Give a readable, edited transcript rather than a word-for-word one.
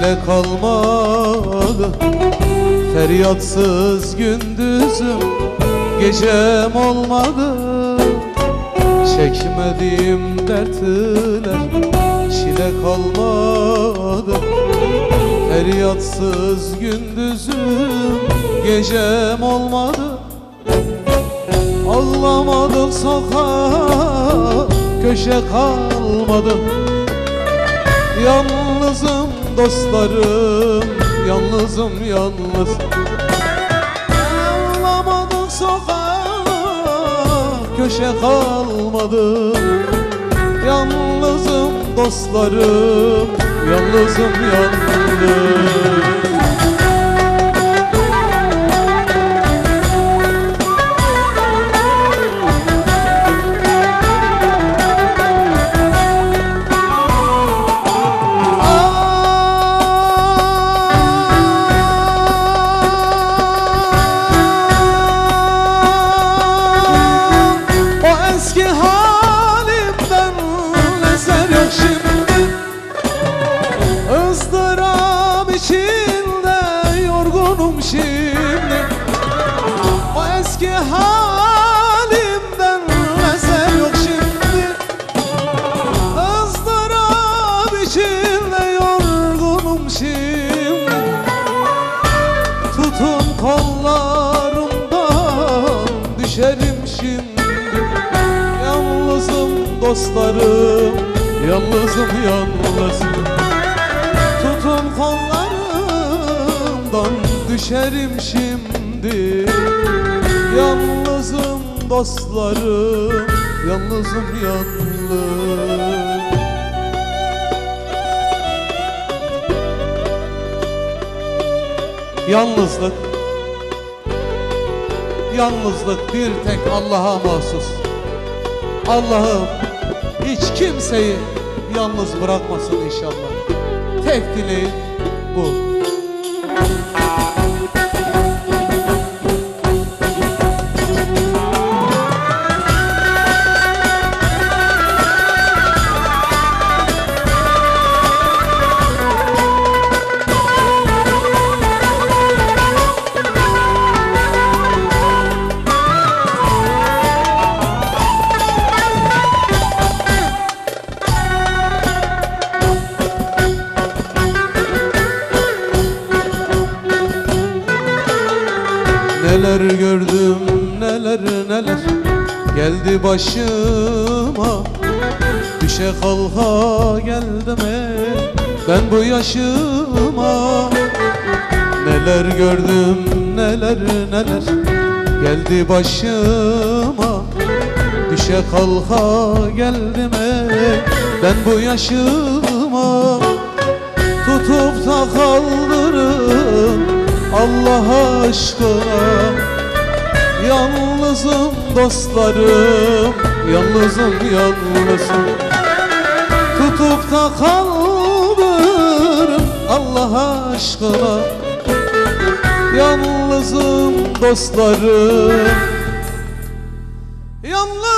çile kalmadı. Feryatsız gündüzüm gecem olmadı. Çekmediğim dertler çile kalmadı. Feryatsız gündüzüm gecem olmadı. Ağlamadım sokak köşe kalmadı. Yalnızım dostlarım, yalnızım yalnız. Ağlamadım sokak köşe kalmadı. Yalnızım dostlarım, yalnızım yalnız. Eski halimden eser yok şimdi. Izdırap içinde yorgunum şimdi. O eski halimden eser yok şimdi. Izdırap içinde yorgunum şimdi. Tutun kollarımdan düşerim şimdi. Yalnızım dostlarım, yalnızım yalnız. Tutun kollarımdan düşerim şimdi. Yalnızım dostlarım, yalnızım yalnız. Yalnızlık, yalnızlık bir tek Allah'a mahsus. Allah'ım hiç kimseyi yalnız bırakmasın inşallah. Tek dileğim bu. Neler gördüm neler neler geldi başıma. Düşe kalka geldim ben bu yaşıma. Neler gördüm neler neler geldi başıma. Düşe kalka geldim ben bu yaşıma. Tutup da kaldırın Allah aşkına. Yalnızım dostlarım, yalnızım yalnızım. Tutup da kaldırın Allah aşkına. Yalnızım dostlarım, yalnız.